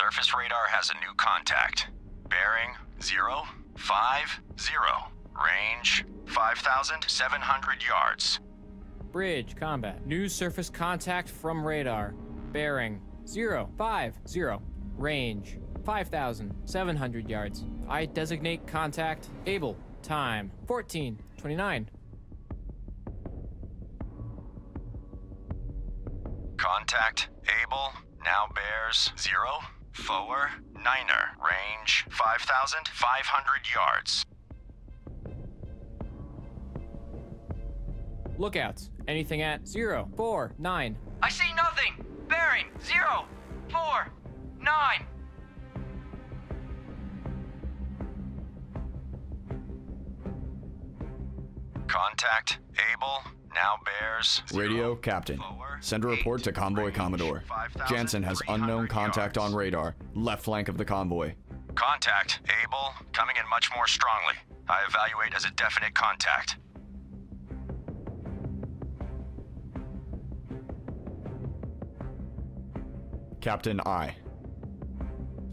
Surface radar has a new contact. Bearing 050. Range 5,700 yards. Bridge combat. New surface contact from radar. Bearing 050. Range 5,700 yards. I designate contact able. Time 14:29. Contact able now bears 049er. Range 5,500 yards. Lookouts. Anything at 049. I see nothing. Bearing 049. Contact able now bears Radio Captain. Send a report to Convoy Commodore. Janson has unknown contact on radar, left flank of the convoy. Contact able coming in much more strongly. I evaluate as a definite contact. Captain I.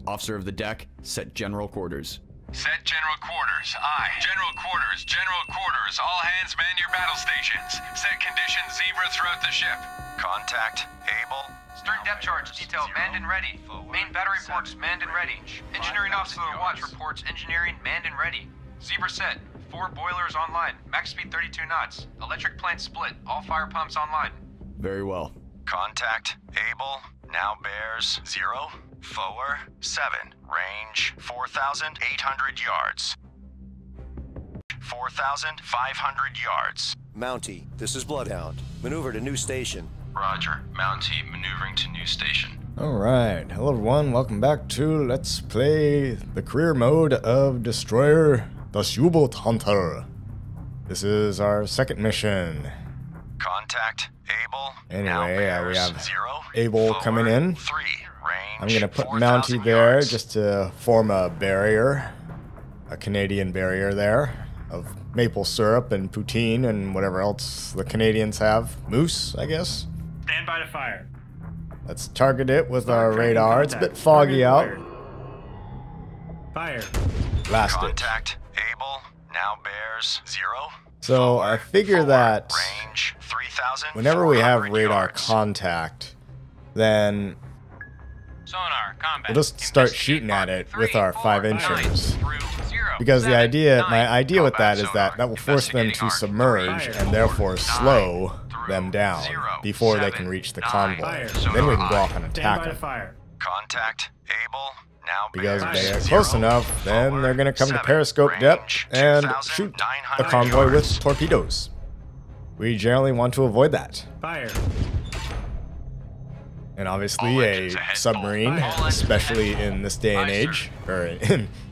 Officer of the deck, set general quarters. Set general quarters. Aye. General quarters. General quarters. All hands man your battle stations. Set conditions zebra throughout the ship. Contact able. Stern depth charge detail manned and ready. Main battery reports manned and ready. Engineering officer of the watch reports engineering manned and ready. Zebra set. 4 boilers online. Max speed 32 knots. Electric plant split. All fire pumps online. Very well. Contact able now bears 047. Range 4,800 yards. 4,500 yards. Mountie, this is Bloodhound. Maneuver to new station. Roger. Mountie maneuvering to new station. Alright, hello everyone, welcome back to Let's Play the career mode of Destroyer the U-Boat Hunter. This is our second mission. Contact able. Anyway, we have 0, Able coming in. 3. Range I'm gonna put 4,000 Mountie there yards. just to form a barrier. A Canadian barrier there of maple syrup and poutine and whatever else the Canadians have. Moose, I guess. Stand by to fire. Let's target it with our radar. It's a bit foggy out. Fire. Blast it. Contact able now bears 0. So I figure that Range 3,000. whenever we have radar contact, then Sonar combat. we'll just start shooting at it with our 5-inchers. Because the 7, idea, 9. my idea with that is Combat that will force them to sonar. submerge Fire. and therefore slow them down 0, before they 7, can reach the 9. convoy. Fire. Then we can go off and Stand attack by to them. fire. Contact able now Because if bears they get 0, close enough, then they're going to come to 7. periscope depth Range and shoot 2,900 the convoy yards. with torpedoes. We generally want to avoid that. Fire. And obviously All a engines ahead. submarine, All engines especially ahead. in this day and Aye, sir. age, or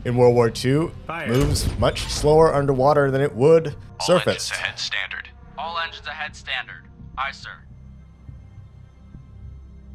in World War II, Fire. moves much slower underwater than it would All surface. engines ahead standard. All engines ahead standard. Aye, sir.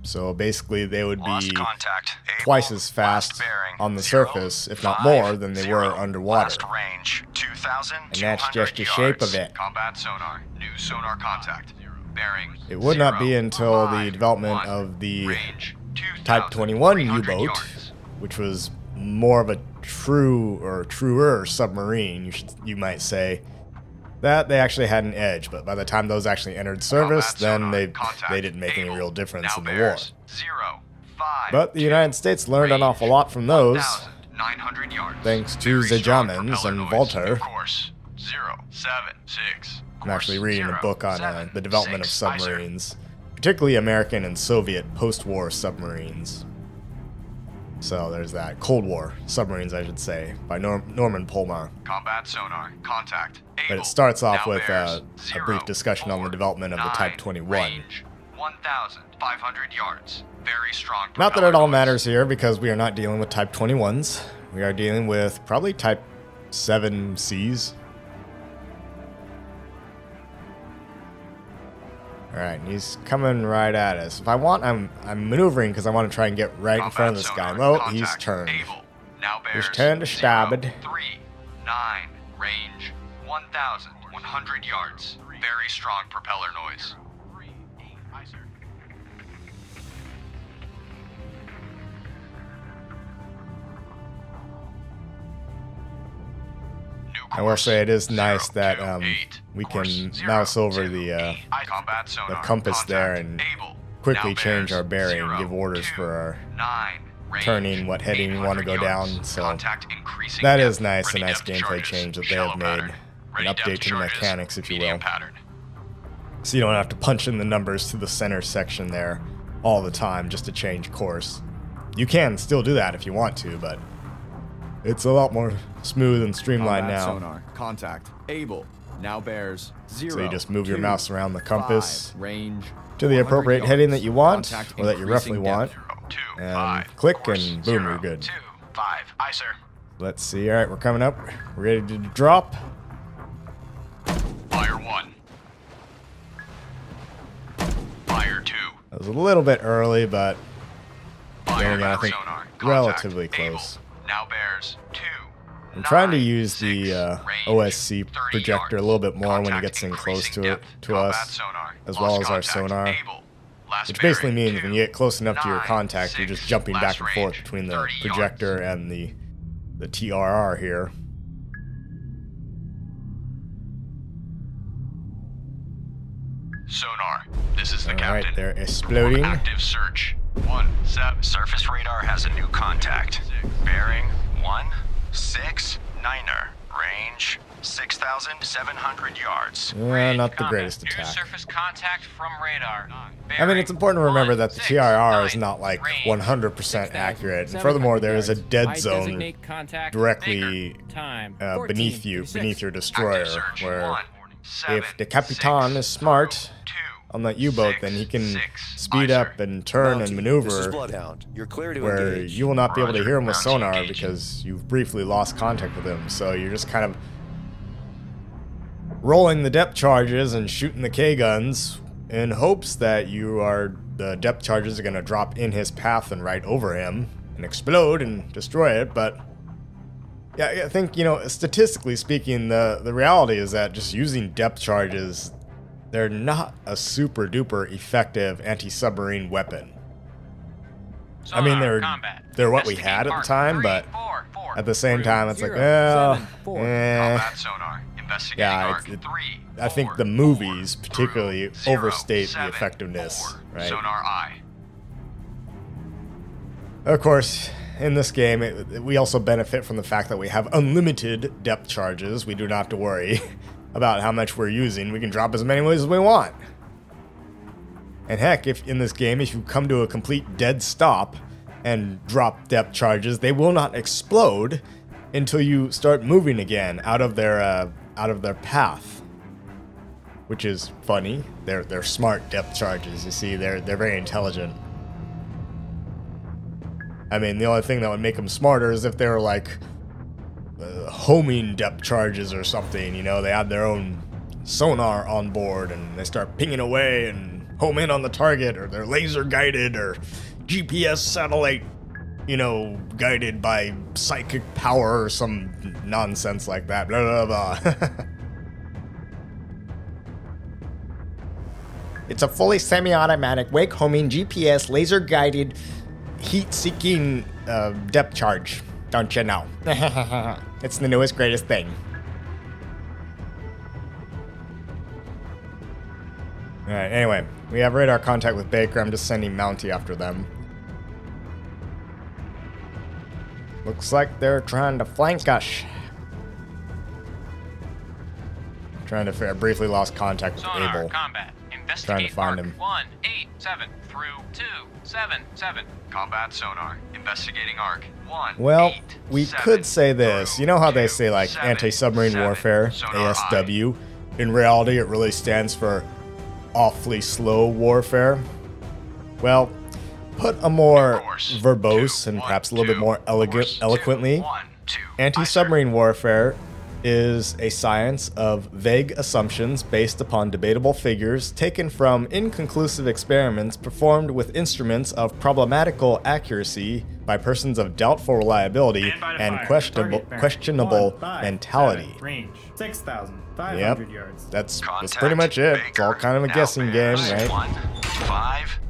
So basically they would Lost be contact. Able. twice as fast Last bearing. on the 0, surface, if not 5, more, than they 0. were underwater. Last range 2,200 And that's just the shape of it. Combat sonar. New sonar contact. Bearing. It would not be 0, until the 5, development 1. of the Range Type 21 2,300 U-boat, yards. which was more of a truer submarine, you might say, that they actually had an edge. But by the time those actually entered service, Combat then sonar. they Contact. didn't make any Able. real difference Now in the war. bears 0, 5, But the United States learned an awful lot from those, 1,900 yards. thanks to Very the strong Germans propeller and noise. Volta. Of course. 0, 7, 6. I'm actually reading a book on 7, the development 6. of Aye, sir. submarines, particularly American and Soviet post-war submarines. So there's that. Cold War submarines, I should say, by Norman Polmar. Combat sonar. Contact. But Able. it starts off Now with bears a brief 0, discussion on the 4, development of the 9, Type 21. Range 1,500 yards. Very strong. Not that propeller it all noise. matters here, because we are not dealing with Type 21s. We are dealing with probably Type 7Cs. Alright, and he's coming right at us. If I want, I'm maneuvering because I want to try and get right in front of this guy. Combat Oh, sonar. he's Contact. turned. Able. Now He's bears turned to 0, starboard. 3, 9. Range 1,100 yards. Very strong propeller noise. I will say it is nice that we can mouse over the compass there and quickly change our bearing, give orders for our turning, what heading we want to go down. So that is nice, a nice gameplay change that they have made, an update to the mechanics, if you will. So you don't have to punch in the numbers to the center section there all the time just to change course. You can still do that if you want to, but it's a lot more smooth and streamlined now. Sonar. Contact. Able. Now bears 0. So you just move your mouse around the compass 5, range to the appropriate heading that you want, Contact or that you roughly want, and click and boom, you're good. 2, 5. Aye, sir. Let's see. All right, we're coming up. We're ready to drop. Fire 1. Fire 2. That was a little bit early, but Fire I think sonar. relatively Contact. close. Able. Now bears 2. I'm trying to 9, use the 6, OSC range, 30 projector a yards. little bit more when it Contact gets in close increasing to depth. us, Combat sonar. as Lost well as our contact. sonar. Able. Last Which basically bearing, means when 2, you get close enough to your 9, contact, you're just 6, jumping back last and forth range, between the 30 projector yards. and the TRR here. Sonar. This is the All captain. right, they're exploding. Active search. 1-7. Surface radar has a new contact. Bearing 1-6-9er. Range 6,700 yards. Yeah, not the greatest New attack. surface contact from radar. I mean, it's important to remember that the TRR is not like 100% accurate. And furthermore, there is a dead zone directly beneath you, beneath your destroyer, where if the Capitan is smart on that U-boat, then he can speed up and turn and Mountie, maneuver, This is Bloodhound. You're clear to where engage. you will not be able to Roger. hear him with Mountie sonar engaging. because you've briefly lost contact with him. So you're just kind of rolling the depth charges and shooting the K-guns in hopes that the depth charges are going to drop in his path and right over him and explode and destroy it. But yeah, I think, statistically speaking, the reality is that just using depth charges, they're not a super duper effective anti-submarine weapon. I mean, they're what we had at the time, but at the same time, it's like, well, Combat sonar. Investigating yeah, arc. 3, I I think the movies particularly overstate the effectiveness, right? Sonar eye. Of course, in this game, we also benefit from the fact that we have unlimited depth charges. We do not have to worry about how much we're using. We can drop as many ways as we want. And heck, if in this game, if you come to a complete dead stop and drop depth charges, they will not explode until you start moving again out of their path. Which is funny. They're smart depth charges. You see, they're very intelligent. I mean, the only thing that would make them smarter is if they were like homing depth charges or something. They had their own sonar on board and they start pinging away and home in on the target, or they're laser guided or GPS satellite, guided by psychic power or some nonsense like that. Blah, blah, blah. It's a fully semi-automatic, wake-homing, GPS, laser-guided, heat-seeking depth charge. Don't you know? It's the newest, greatest thing. Alright, anyway. We have radar contact with Baker. I'm just sending Mountie after them. Looks like they're trying to flank us. Trying to I briefly lost contact with Sonar Abel. combat. Trying to find him. 187 through 277. Combat sonar. Investigating arc. 1. Well, we could say this. You know how they say, like, anti-submarine warfare, ASW? In reality, it really stands for awfully slow warfare. Well, put a more verbose and perhaps a little bit more eloquently, anti-submarine warfare is a science of vague assumptions based upon debatable figures taken from inconclusive experiments performed with instruments of problematical accuracy by persons of doubtful reliability and questionable mentality. Range 6,500 yards. That's pretty much it. It's all kind of a guessing game, right?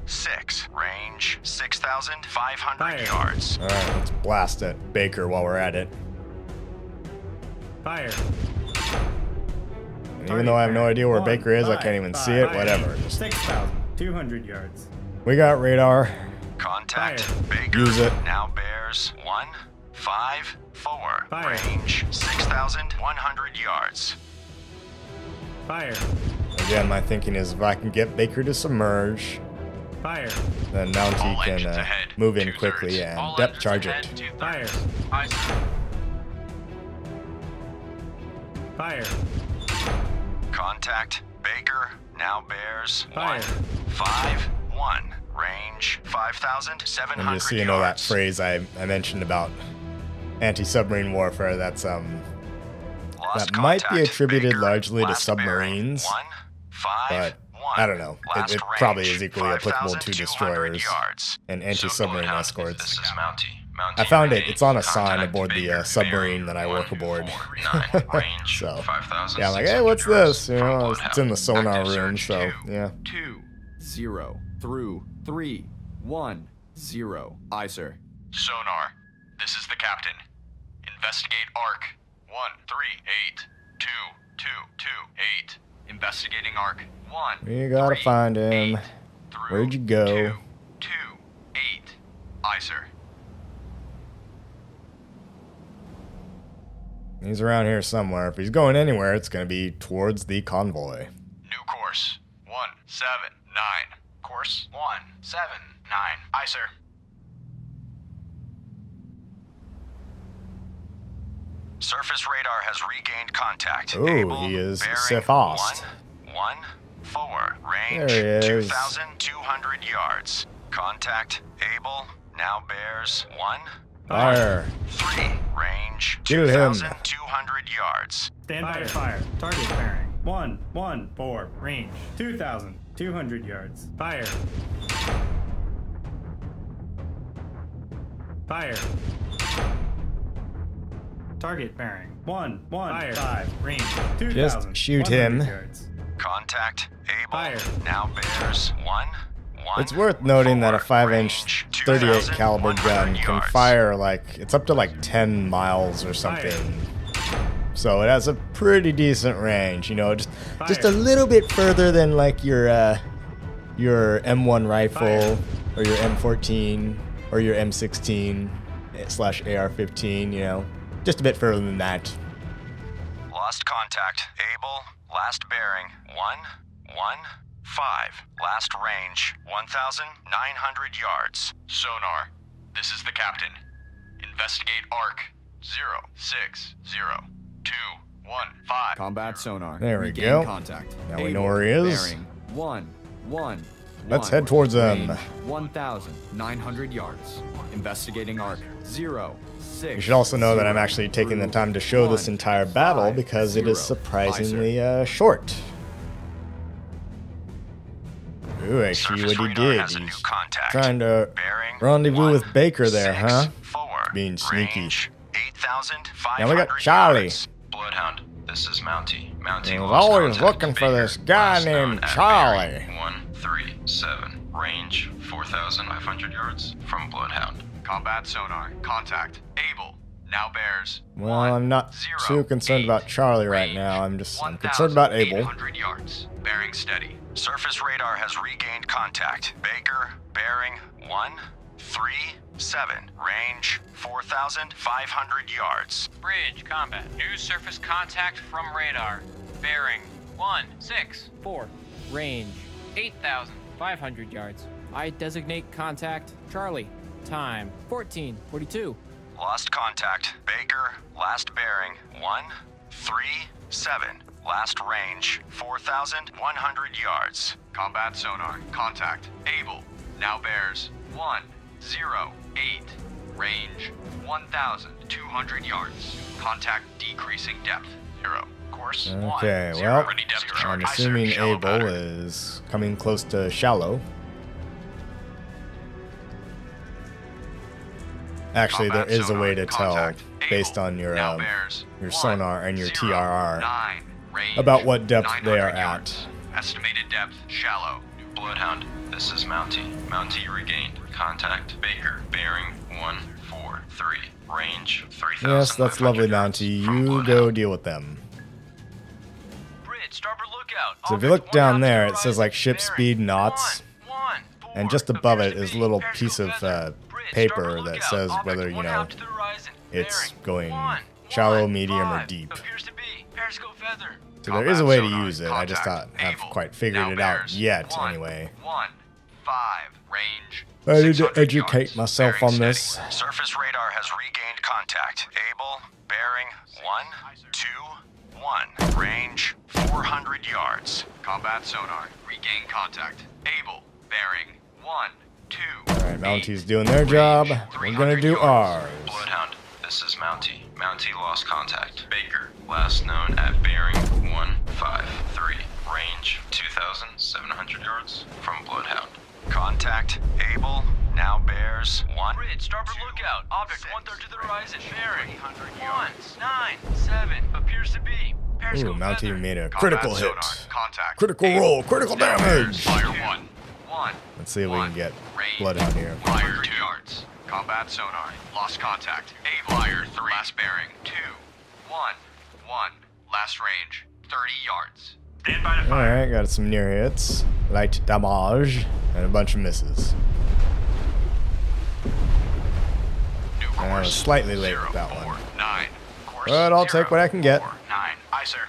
1-5-6. Range 6,500 yards. Alright, let's blast at Baker while we're at it. Fire. And even though I have no idea where Baker is, I can't even see it. Whatever. 6,200 yards. We got radar. Contact. Fire. Baker. Use it. Now bears 154. Fire. Range 6,100 yards. Fire. Again, my thinking is if I can get Baker to submerge, Fire. then Mountie All can engines ahead, move in 2/3. quickly and All depth engines charge ahead, it. 2/3. Fire. Aye, sir. Fire. Contact. Baker. Now bears Fire. 151. Range 5,700 And just so you know that yards. phrase I mentioned about anti-submarine warfare, that's Lost that might be contact. attributed Baker, largely to last bearing, submarines, 151. but I don't know. Last It probably range, is equally applicable to 5,200 destroyers yards. and anti-submarine Bloodhound, escorts. This is Mountie. Mountie I found it. regained. It's on a sign Contact aboard the Baker, submarine bearing that I work aboard. 149. Range So, 5,600 yeah, I'm like, hey, what's this? You from know, Bloodhound. it's in the sonar Active room, search so 2. yeah. 2 0 through 3 1 0. Aye, sir. Sonar. This is the captain. Investigate arc. 138 2 2 2 8. Investigating arc. 1. We gotta 3, find him. 8 through Where'd you go? 2 2 8. Aye, sir. He's around here somewhere. If he's going anywhere, it's gonna be towards the convoy. New course. 179. Course 179. Aye, sir. Surface radar has regained contact. Ooh, Able, he is bearing Cephalost. 114. Range There he is. 2,200 yards. Contact. Able. Now bears 1 Fire. 3. Range Shoot him. 2,200 yards. Stand by to fire. Target bearing. 114. Range 2,200 yards. Fire. Fire. Target bearing. 115. Range 2,000. Just shoot him. yards. Contact. Able. Fire. Now bears 1 1. It's worth noting that a 5-inch Range 38 caliber gun 2,100 can yards. fire it's up to like 10 miles or something. So it has a pretty decent range, you know, just a little bit further than like your M1 rifle Fire. or your M14 or your M16 / AR-15, you know, just a bit further than that. Lost contact. Able. Last bearing 115. Last range 1,900 yards. Sonar. This is the captain. Investigate arc. 0602115. Combat sonar. There we Regain go. Contact. Now we Able, know where he is. Bearing 111. Let's head towards him. Range 1,900 yards. Investigating arc 0 6. You should also know that I'm actually taking the time to show this entire battle because it is surprisingly short. Ooh, I see Surface what he radar did. has a new He's contact. trying to Bearing rendezvous with Baker there, huh? 164. Being sneaky. Range 8,500 Now we got Charlie. yards. Bloodhound. This is Mountie. Mountie I was lost always contact. looking for Baker, this guy last known named at Charlie. bearing 137. Range 4,500 yards from Bloodhound. Combat sonar. Contact. Able. Now bears. Well, I'm not too concerned about Charlie right now. I'm concerned about Abel. 1,800 yards. Bearing steady. Surface radar has regained contact. Baker, bearing 137. Range 4,500 yards. Bridge combat. New surface contact from radar. Bearing 164. Range 8,500 yards. I designate contact Charlie. Time 14:42. Lost contact. Baker, last bearing 137. Last range 4,100 yards. Combat sonar. Contact. Able. Now bears 108. Range 1,200 yards. Contact decreasing depth. 0. Course 1. Okay, 0. well, Ready depth I'm charge. assuming Shallow Abel pattern. is coming close to shallow. Actually, there Combat is a way to tell contact. based Able. on your Now bears sonar and your 109. TRR Range about what depth they are 900 yards. at. Estimated depth shallow. Bloodhound. This is Mountie. Mountie regained. Contact Baker. Bearing 143. Range 3,000. Yes, that's lovely, Mountie. You go deal with them. Bridge lookout. So if you look down there, it says like ship speed knots, and just above it is a little piece of paper that says whether, you know, it's going shallow, medium, or deep. So there is a way to use it. I just haven't quite figured it out yet, anyway. 1-5 range. I need to educate myself on this. Surface radar has regained contact. Able, bearing 1-2-1. Range 400 yards. Combat sonar. Regain contact. Able, bearing 1-2. Alright, Mountie's doing their job. We're gonna do ours. Bloodhound, this is Mountie. Mountie lost contact. Baker, last known at bearing 153. Range 2,700 yards from Bloodhound. Contact, Able, now bears 1. Bridge, starboard lookout. Object 1/3 to the horizon. Bearing 197. Appears to be. Ooh, Mountie made a critical hit. Contact. Critical roll, critical damage. Fire 1. Let's see if we can get Bloodhound here. Fire 2 yards. Combat sonar. Lost contact. Able. Fire 3. Last bearing 2-1-1. Last range 30 yards. Stand by to fire. Alright, got some near hits, light damage, and a bunch of misses. New I was course. slightly late with that one. 9. Course But I'll take what I can get. 9. Aye, sir.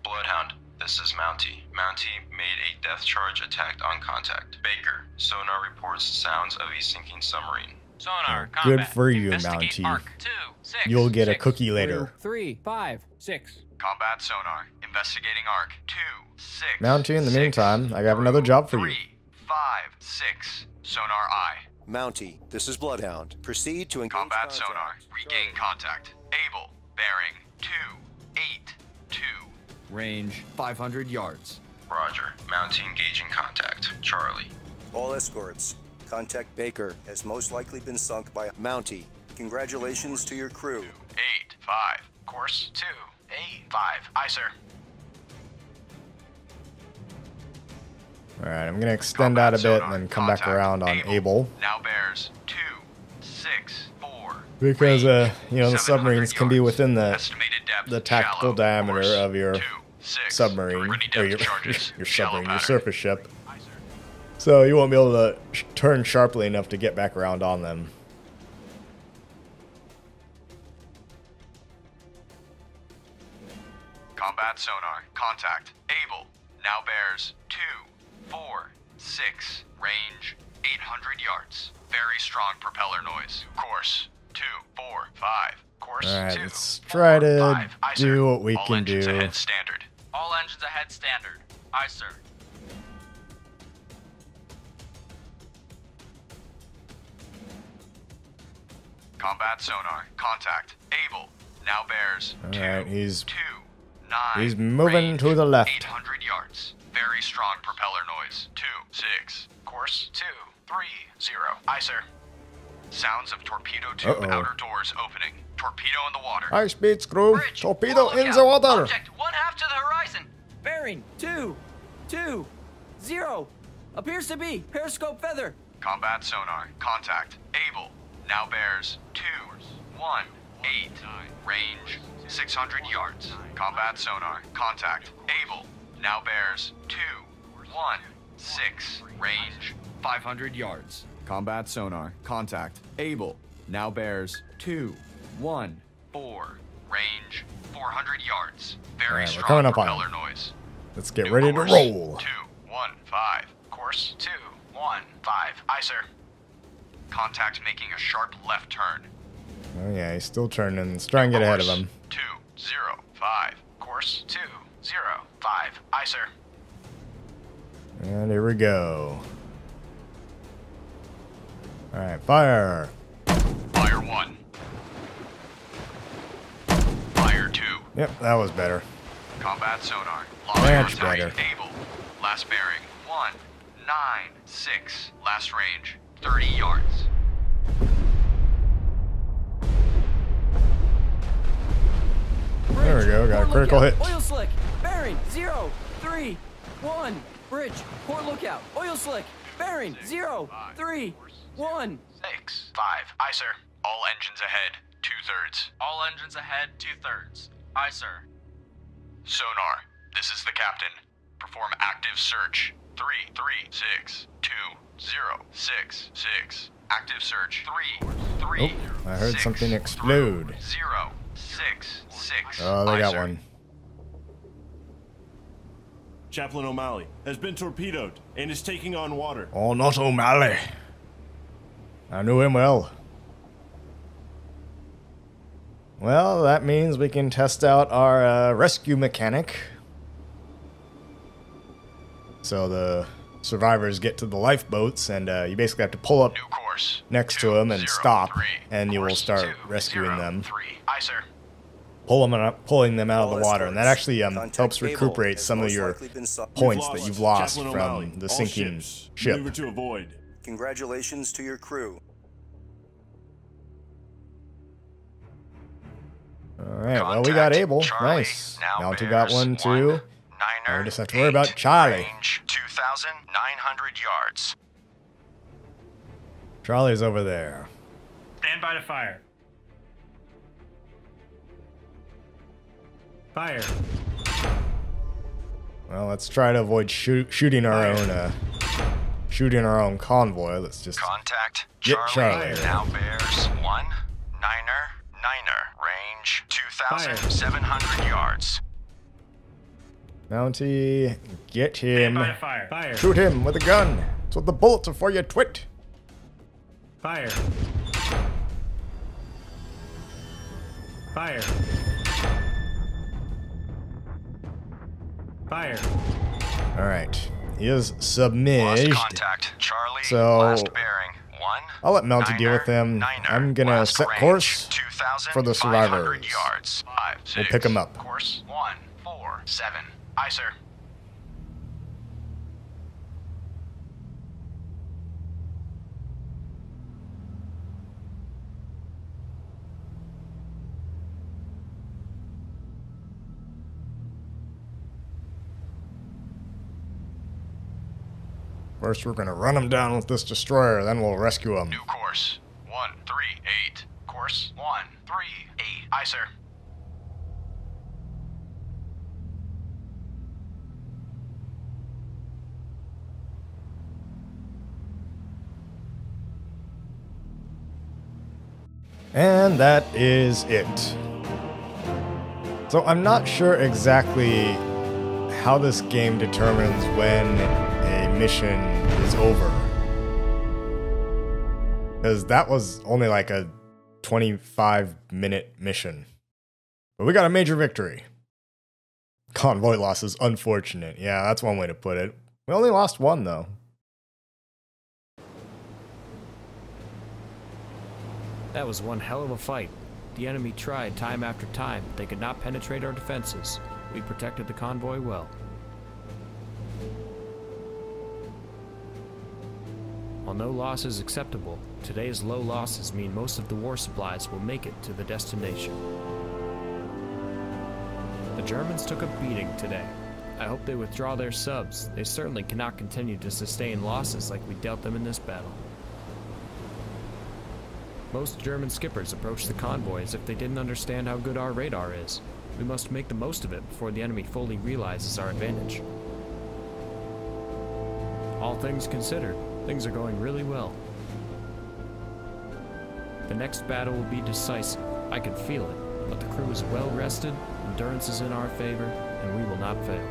Bloodhound, this is Mountie. Mountie made a death charge attack on contact. Baker, sonar reports sounds of a sinking submarine. Sonar, Good combat. for you, Investigate Mountie. Arc 2, 6, You'll get a 6. cookie later. 3, 5, 6. Combat sonar. Investigating arc 2, 6. Mountie, in the meantime, I got another job for you. 3, 5, 6. Sonar eye. Mountie, this is Bloodhound. Proceed to engage Combat contact. sonar. Regain contact. Able. Bearing 2-8-2. Range 500 yards. Roger. Mountie engaging contact. Charlie. All escorts. Contact Baker has most likely been sunk by Mountie. Congratulations to your crew. 8-5. Course 2-8-5. Aye, sir. Alright, I'm gonna extend out a bit and then come back around on Able. Now bears 2-6-4. Because, you know, the 700 submarines can be yards. within Estimated depth, the tactical shallow. diameter Course of your 2-6. submarine, Ready or depth your, charges. your Shallow submarine, your pattern. surface ship. So you won't be able to turn sharply enough to get back around on them. Combat sonar. Contact. Able. Now bears 2-4-6. Range 800 yards. Very strong propeller noise. Course 2-4-5. Course Alright, 2. let's try to 5. Aye, sir. do what we All can engines do. ahead standard. All engines ahead standard. Aye, sir. Combat sonar. Contact. Able. Now bears Alright, he's 2-9. moving Range to the left. 800 yards. Very strong propeller noise. 2-6. Course 2-3-0. Aye, sir. Sounds of torpedo tube Uh-oh. outer doors opening. Torpedo in the water. High speed screw, Bridge, torpedo full in lookout. the water. Object 1/2 to the horizon. Bearing 2, 2, 0. Appears to be periscope feather. Combat sonar. Contact. Able. Now bears 2-1-8. Range 600 yards. Combat sonar. Contact. Able. Now bears 2-1-6. Range 500 yards. Combat sonar. Contact. Able. Now bears 2-1-4. range 400 yards. Very Alright, we're strong coming up on propeller him. noise. Let's get New ready to course, roll. 2-1-5. Course 2-1-5. Aye, sir. Contact making a sharp left turn. Oh yeah, he's still turning. Let's try and get ahead of him. 2-0-5. Course 2-0-5. Aye, sir. And here we go. Alright, fire. Fire 1. Fire 2. Yep, that was better. Combat sonar. Lost Much contact. better. Able. Last bearing. 1-9-6. Last range. 30 yards. There we go, got a critical hit. Oil slick. Bearing 0, 3, 1. Bridge. Port lookout. Oil slick. Bearing 0, 3, 1. 6, 5. Aye, sir. All engines ahead. 2/3. All engines ahead, 2/3. Aye, sir. Sonar. This is the captain. Perform active search. 3362066. Active search. 3. Oh, I heard something explode. 066. Oh, they Aye, got sir. one. Chaplain O'Malley has been torpedoed and is taking on water. Oh, not O'Malley. I knew him well. Well, that means we can test out our rescue mechanic. So the survivors get to the lifeboats, and you basically have to pull up next to them and stop, and you will start rescuing them. Aye, sir. Pulling them out of the water, and that actually helps recuperate some of your points that you've lost from the sinking ship. Maneuver to avoid. Congratulations to your crew. Alright, well, we got Abel. Nice. Mountie got one too. Now we just have to worry about Charlie. Range 2,900 yards. Charlie's over there. Stand by to fire. Fire. Well, let's try to avoid shooting our own convoy. Let's just get Charlie. Now bears 199er. Range 2,700 yards. Mountie, get him. Stand by to fire. Fire. Shoot him with a gun. That's what the bullets are for, you twit. Fire. Fire. Fire. Alright. He is submerged. Lost contact. Charlie, So last bearing. 1. I'll let Mountie deal with him. I'm gonna set course for the survivors. Yards. 5, 6. We'll pick them up. Course 147. Aye, sir. First, we're gonna run him down with this destroyer, then we'll rescue him. New course 138. Course 138. Aye, sir. And that is it. So I'm not sure exactly how this game determines when a mission is over. Because that was only like a 25-minute mission. But we got a major victory. Convoy loss is unfortunate. Yeah, that's one way to put it. We only lost one, though. That was one hell of a fight. The enemy tried time after time, but they could not penetrate our defenses. We protected the convoy well. While no loss is acceptable, today's low losses mean most of the war supplies will make it to the destination. The Germans took a beating today. I hope they withdraw their subs. They certainly cannot continue to sustain losses like we dealt them in this battle. Most German skippers approach the convoy as if they didn't understand how good our radar is. We must make the most of it before the enemy fully realizes our advantage. All things considered, things are going really well. The next battle will be decisive. I can feel it, but the crew is well rested, endurance is in our favor, and we will not fail.